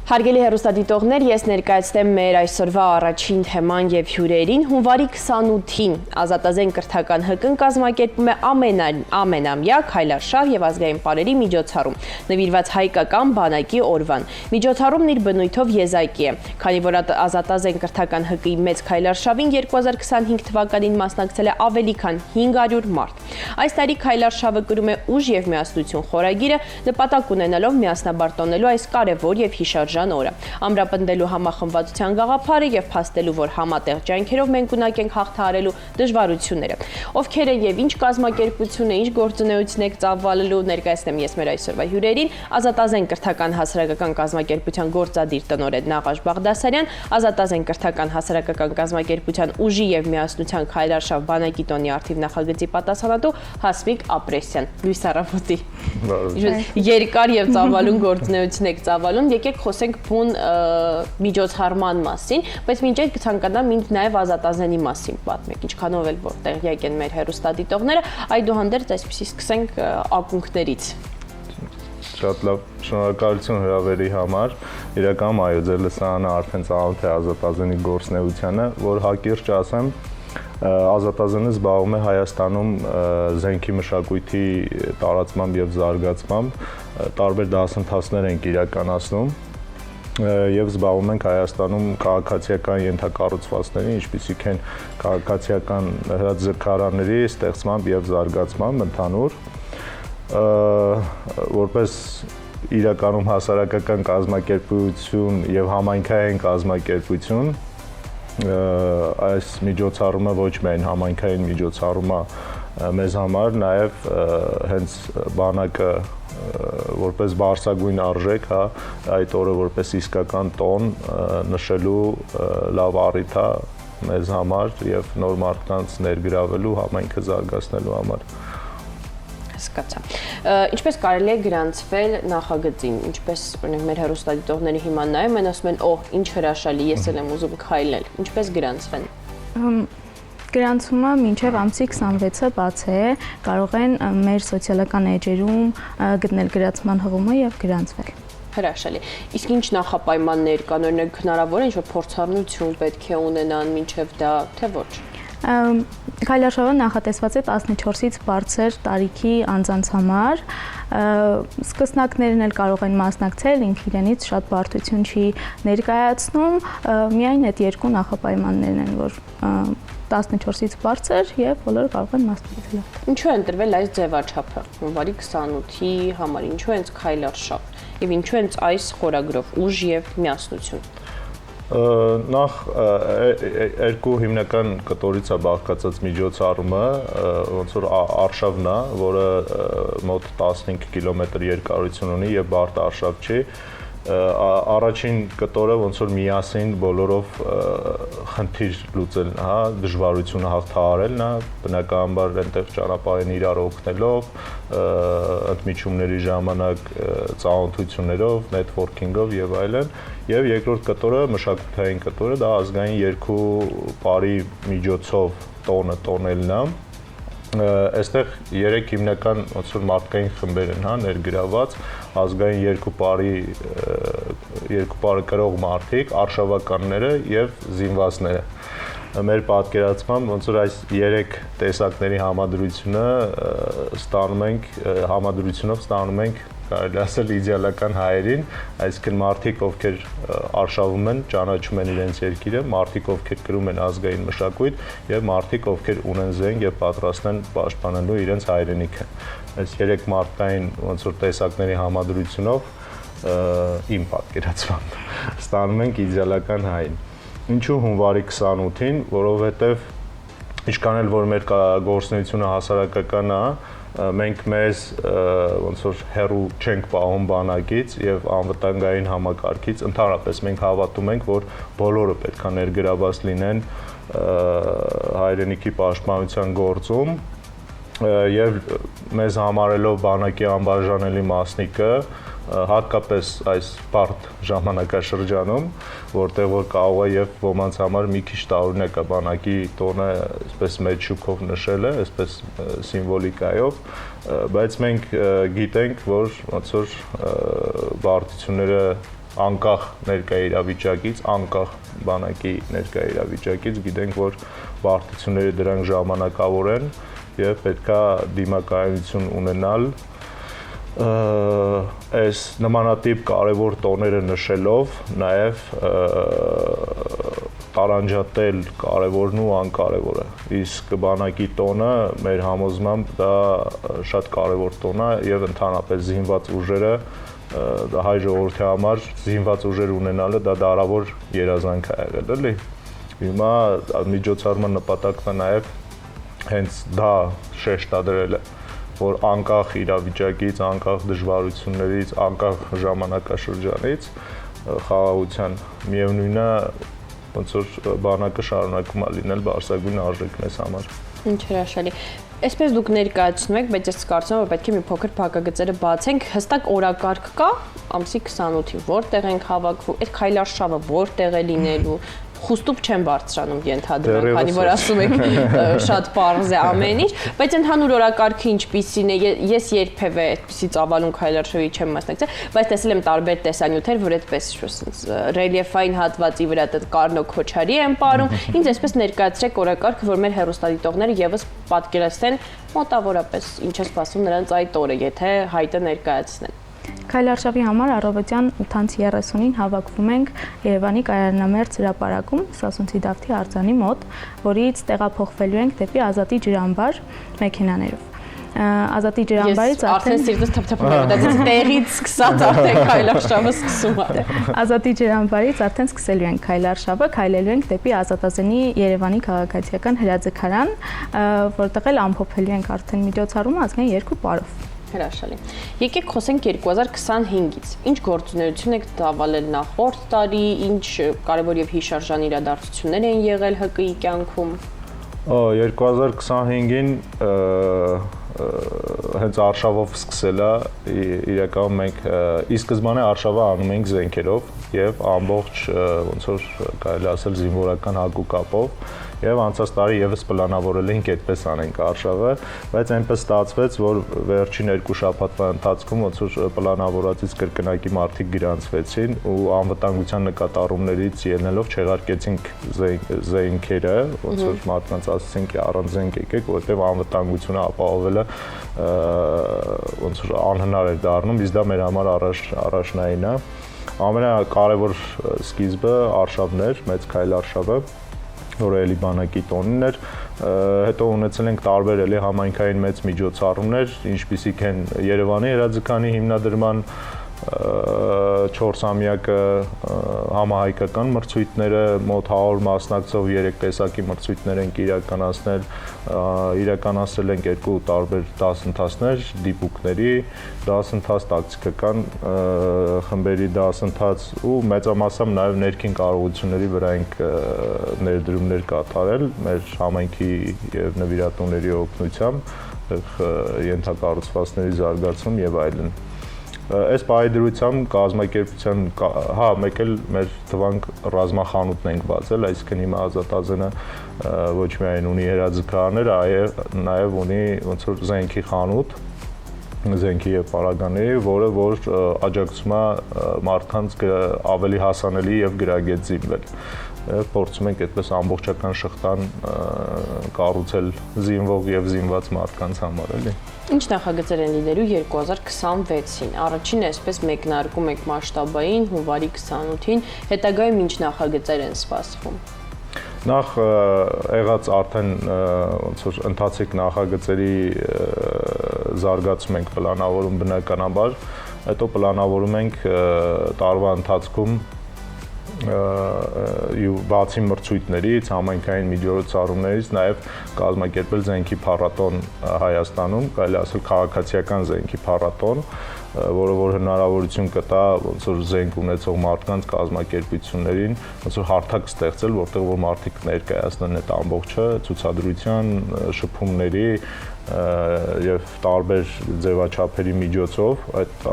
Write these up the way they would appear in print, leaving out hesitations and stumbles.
Հարգելի հեռուստադիտողներ, ես ներկայացնեմ մեր այսօրվա առաջին թեման եւ հյուրերին։ Հունվարի 28-ին Ազատազեն կրթական ՀԿ-ն կազմակերպում է ամենամյա քայլարշավ եւ ազգային պարերի միջոցառում, նվիրված հայկական բանակի օրվան։ Միջոցառումն իր բնույթով եզակի է, քանի որ Ազատազեն կրթական ՀԿ-ի մեծ քայլարշավին 2025 թվականին մասնակցել է ավելի քան 500 մարդ։ Այս տարի քայլարշավը կրում է ուժ եւ միասնություն խորագիրը, նպատակ ունենալով միասնաբար տոնելու այս կարևոր եւ հիշարժան օրը, ամրապնդելու համախմբվածության գաղափարը եւ փաստելու, որ համատեղ ջանքերով մենք ունակ ենք հաղթահարելու դժվարությունները։ Ովքեր են եւ ինչ կազմակերպություն է, ինչ գործունեություն եք ծավալելու, ներկայացնեմ ես մեր այսօրվա հյուրերին, Ազատազեն կրթական հասարակական կազմակերպության գործադիր տնօրեն Նաղաշ Բաղդասարյան, Ազատազեն կրթական հասարակական կազմակերպության ուժի եւ միասնության քայլարշավ բանակի տոնի արդիվ նախագծի պատասխանատու Հասմիկ Ապրեսյան։ Լույս առավոտի։ Երկար եւ ծավալուն գործունեություն եք ծավալում, եկեք խոսենք բուն միջոցառման մասին, բայց մինչ այդ կցանկանամ ինձ նաեւ Ազատազենի մասին պատմեք, ինչքանով էլ որ տեղյակ են մեր հեռուստադիտողները, այդուհանդերձ այսպեսի սկսենք ակունքներից։ Շատ լավ, շնորհակալություն հրավերի համար։ Իրականում այո, ձեր լսարանը արդեն ծանոթ է Ազատազենի գործունեությանը, որ հակիրճ ասեմ, Ազատազենը զբաղվում է Հայաստանում զենքի մշակույթի տարածմամբ եւ զարգացմամբ, տարբեր դասընթացներ ենք իրականացնում եւ զբաղվում ենք Հայաստանում քաղաքացիական ենթակառուցվածքների, ինչպիսիք են քաղաքացիական հրաձգարանների ստեղծմամբ եւ զարգացմամբ ընդհանուր, որպես իրականում հասարակական կազմակերպություն եւ համայնքային կազմակերպություն, այս միջոցառումը ոչ միայն համայնքային միջոցառում է մեզ համար, նաև հենց բանակը որպես բարձրագույն արժեք, հա, այդ օրը որպես իսկական տոն նշելու լավ առիթ է մեզ համար եւ նոր մարդկանց ներգրավելու, համայնքը զարգացնելու համար։ Հասկացա։ Ինչպես կարելի է գրանցվել նախագծին, ինչպես օրինակ մեր հեռուստադիտողների հիմա նայում են, ասում են, օհ, ինչ հրաշալի, ես էլ եմ ուզում քայլել։ Ինչպես գրանցվեն։ Գրանցումը մինչև ամսի 26-ը բաց է, կարող են մեր սոցիալական էջերում գտնել գրացման հղումը եւ գրանցվել։ Հրաշալի։ Իսկ ինչ նախապայմաններ կան, օրինակ հնարավոր է ինչ-որ փորձառնություն պետք է ունենան մինչև դա, թե ոչ։ Քայլարշավը նախատեսված է 14-ից բարձր տարիքի անձանց համար, սկսնակներն էլ կարող են մասնակցել, ինքը իրենից շատ բարդություն չի ներկայացնում, միայն այդ երկու նախապայմաններն են, որ 14-ից բարձր եւ բոլորը կարող են մասնակցել։ Ինչու է ընտրվել այս ձևաչափը, հունվարի 28-ի համար, ինչու է հենց քայլարշավ եւ ինչու է հենց այս խորագրով ուժ եւ միասնություն։ Նախ երկու հիմնական կտորից է բաղկացած միջոցառումը, ոնց որ արշավն է, որը մոտ 15 կիլոմետր երկարություն ունի եւ բարդ արշավ չի։ Առաջին կտորը ոնց որ միասին բոլորով խնդիր լուծելն է, դժվարությունը հաղթահարելն է, բնականաբար այնտեղ ճանապարհին իրար օգնելով, ընդմիջումների ժամանակ ծանոթություններով, նեթվորքինգով եւ այլն, եւ երկրորդ կտորը մշակութային կտորը, դա ազգային երկու բարի միջոցով տոնը տոնելն է։ Այստեղ երեք հիմնական ոնց որ մարդկային խմբեր են, հա, ներգրաված, ազգային երկու բարը կրող մարդիկ, արշավականները եւ զինվածները։ Մեր պատկերացմամբ ոնց որ այս երեք տեսակների համադրությունով ստանում ենք կարելի ասել իդեալական հայերին, այսինքն մարդիկ, ովքեր արշավում են, ճանաչում են իրենց երկիրը, մարդիկ, ովքեր կրում են ազգային մշակույթ եւ մարդիկ, ովքեր ունեն զենք եւ պատրաստ են պաշտպանելու իրենց հայրենիքը։ Այս երեք մարդկային ոնց որ տեսակների համադրությունով իմ պատկերացմամբ ստանում ենք իդեալական հային։ Ինչու հունվարի 28-ին, որովհետեւ ինչքան էլ որ մեր գործունեությունը հասարակական է, մենք մեզ ոնց որ հերու չենք պահում բանակից եւ անվտանգային համակարգից, ընդհանրապես մենք հավատում ենք, որ բոլորը պետք է ներգրաված լինեն հայրենիքի պաշտպանության գործում եւ մեզ համարելով բանակի անբաժանելի մասնիկը, հատկապես այս բարդ ժամանակաշրջանում, որտեղ որ կարող է եւ ոմանց համար մի քիչ տարօրինակ է բանակի տոնը այսպես մեծ շուկով նշելը, այսպես սիմվոլիկայով, բայց մենք գիտենք, որ ոնց որ բարդությունները անկախ ներկայ իրավիճակից, անկախ բանակի ներկայ իրավիճակից գիտենք, որ բարդությունները դրանք ժամանակավոր են եւ պետքա դիմակայություն ունենալ այս նմանատիպ կարևոր տոները նշելով նաեւ տարանջատել կարևորն ու անկարևորը։ Իսկ բանակի տոնը մեր համոզմամբ դա շատ կարևոր տոն է եւ ընդհանրապես զինված ուժերը դա հայ ժողովրդի համար զինված ուժեր ունենալը դա դարավոր երազանք է եղել, էլի։ Հիմա միջոցառման նպատակն է նաեւ հենց դա շեշտադրելը, որ անկախ իրավիճակից, անկախ դժվարություններից, անկախ ժամանակաշրջանից խաղաղության միևնույնն է ոնց որ բանակը շարունակում է լինել բարձրագույն արժեքն էս համար։ Ինչ հրաշալի։ Այսպես դուք ներկայացնում եք, բայց ես կարծում եմ, որ պետք է մի փոքր փակագծերը բացենք, հստակ օրակարգ կա ամսի 28-ին, որտեղ ենք հավաքվում, այդ քայլարշավը որտեղ է լինելու, խուստուկ չեմ բարձրանում ենթադրում, քանի որ ասում եք շատ պարզ է ամեն ինչ, բայց ընդհանուր օրակարգը ինչպիսին է, ես երբևէ այդպիսի ծավալուն քայլարշավի չեմ մասնակցել, բայց տեսել եմ տարբեր տեսանյութեր, որ այդպես ռելիեֆային հատվածի վրա դա Կարնո Քոչարի են ապարում, ինձ այսպես ներկայացրեք օրակարգը, որ մեր հեռուստադիտողները եւս պատկերացնեն մոտավորապես ինչ է սպասում նրանց այդ օրը, եթե հայտը ներկայացնեն։ Քայլարշավի համար առավոտյան 8:30-ին հավաքվում ենք Երևանի Կայարանամերձ հրապարակում Սասունցի Դավթի արձանի մոտ, որից տեղափոխվելու ենք դեպի Ազատի ջրամբար մեքենաներով։ Ազատի ջրամբարից արդեն սիրտս թափթփում է, դա տեղից սկսած արդեն քայլարշավը սկսում է։ Ազատի ջրամբարից արդեն սկսելու ենք քայլարշավը, քայլելու ենք դեպի Ազատազենի Երևանի քաղաքացիական հրաձգարան, որտեղ էլ ամփոփելու ենք արդեն միջոցառումը ազգային 2 պարով։ Հրաշալի։ Եկեք խոսենք 2025-ից։ Ինչ գործունեություն եք ծավալել նախորդ տարի, ինչ կարևոր եւ հիշարժան իրադարձություններ են եղել ՀԿ-ի կյանքում։ 2025-ին հենց արշավով սկսել է, իրականում մենք ի սկզբանե արշավը անում ենք զենքերով եւ ամբողջ ոնց որ կարելի ասել զինվորական հագուկապով եւ անցած տարի եւս պլանավորել էինք այդպես անենք արշավը, բայց այնպես ստացվեց, որ վերջին 2 շաբաթվա ընթացքում ոնց որ պլանավորածից կրկնակի մարդիկ գրանցվեցին ու անվտանգության նկատառումներից ելնելով չեղարկեցինք զենքերը, ոնց որ մարդկանց ասացինք առանց զենք եկեք, որովհետեւ անվտանգությունը ապահովելը ոնց որ անհնար էր դառնում, իսկ դա մեր համար առաջնային է։ Ամենակարևոր սկիզբը արշավն էր, մեծ քայլարշավը, որը էլի բանակի տոնին էր, հետո ունեցել ենք տարբեր էլի համայնքային մեծ միջոցառումներ, ինչպիսիք են Երևանի հրաձգանի հիմնադրման 4-ամյակը, համահայկական մրցույթները, մոտ 100 մասնակցող 3 տեսակի մրցույթներ ենք իրականացրել ենք 2 տարբեր դասընթացներ, դիպուկների դասընթաց, տակտիկական խմբերի դասընթաց ու մեծամասամբ նաև ներքին կարողությունների վրա ենք ներդրումներ կատարել մեր համայնքի եւ նվիրատուների օգնությամբ, ենթակառուցվածքների զարգացում եւ այլն։ Այս պայդրությամբ կազմակերպության, մեկ էլ մեր թվանք ռազմախանութն ենք բացել, այսինքն հիմա Ազատազենը ոչ միայն ունի հրաձգարաններ, այլ նաև ունի ոնց որ զենքի խանութ, զենքի եւ պարագաների, որը որ աջակցում է մարդկանց ավելի հասանելի եւ գրագետ զինվել։ Փորձում ենք այդպես ամբողջական շղթան կառուցել զինվող եւ զինված մարդկանց համար, էլի։ Ինչ նախագծեր են լինելու 2026-ին։ Առաջին այսպես մեկնարկում եք մասշտաբային հունվարի 28-ին, հետագայում ինչ նախագծեր են սպասվում։ Նախ եղած արդեն ոնց որ ընթացիկ նախագծերի զարգացում ենք պլանավորում բնականաբար, հետո պլանավորում ենք տարվա ընթացքում բացի մրցույթներից, համայնքային միջոցառումներից նաև կազմակերպել զենքի փառատոն Հայաստանում, կարելի ասել քաղաքացիական զենքի փառատոն, որը որ հնարավորություն կտա ոնց որ զենք ունեցող մարդկանց կազմակերպություններին ոնց որ հարթակ ստեղծել, որտեղ որ մարդիկ ներկայացնեն այդ ամբողջը ցուցադրության, շփումների եւ տարբեր ձևաչափերի միջոցով, այդ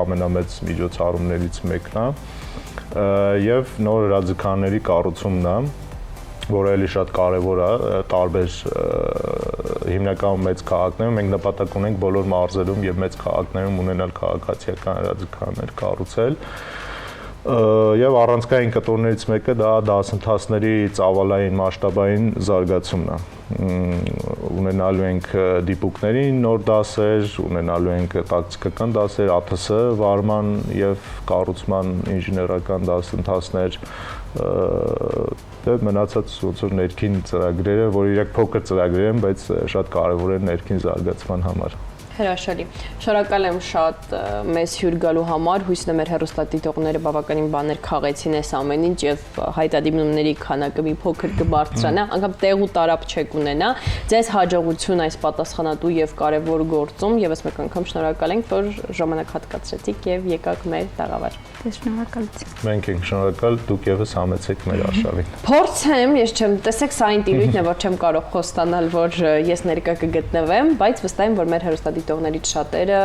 ամենամեծ միջոցառումներից մեկն է եւ նոր հրաձգարանների կառուցումն է, որը էլի շատ կարեւոր է, տարբեր հիմնականում մեծ քաղաքներում մենք նպատակ ունենք բոլոր մարզերում եւ մեծ քաղաքներում ունենալ քաղաքացիական հրաձգարաններ կառուցել։ Եվ առանցքային կտորներից մեկը դա դասընթացների ծավալային մասշտաբային զարգացումն է։ Ունենալու ենք դիպուկներին նոր դասեր, ունենալու ենք տակտիկական դասեր, ԱԹՍ վարման եւ կառուցման ինժեներական դասընթացներ, մնացած ոնց որ ներքին ծրագրերը, որ իրենք փոքր ծրագրեր են, բայց շատ կարեւոր են ներքին զարգացման համար։ Հրաշալի։ Շնորհակալ եմ շատ մեզ հյուր գալու համար։ Հույսն է մեր հեռուստադիտողները բավականին բաներ քաղեցին այս ամեն ինչ եւ հայտադիմումների քանակը մի փոքր կբարձրանա, անգամ տեղ ու տարապ չեք ունենա։ Ձեզ հաջողություն այս պատասխանատու եւ կարեւոր գործում եւս մեկ անգամ շնորհակալ ենք, որ ժամանակ հատկացրեցիք եւ եկաք մեր տաղավար։ Շնորհակալություն։ Մենք ենք շնորհակալ, դուք եւս համեցեք մեր արշավին։ Փորձեմ, ես չեմ, տեսեք, սա այն տիրույթն է, որ չեմ կարող խոստանալ, որ ես ներկա կգտնվեմ, բայց վստահ եմ, որ մեր հեռուստադիտողներից շատերը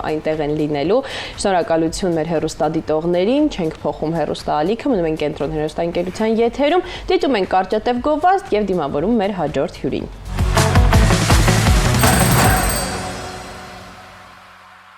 այնտեղ են լինելու։ Շնորհակալություն մեր հեռուստադիտողներին, չենք փոխում հեռուստաալիքը, մնում ենք Կենտրոն հեռուստաընկերության եթերում, դիտում ենք կարճատև գովազդ եւ դիմավորում մեր հաջորդ հյուրին։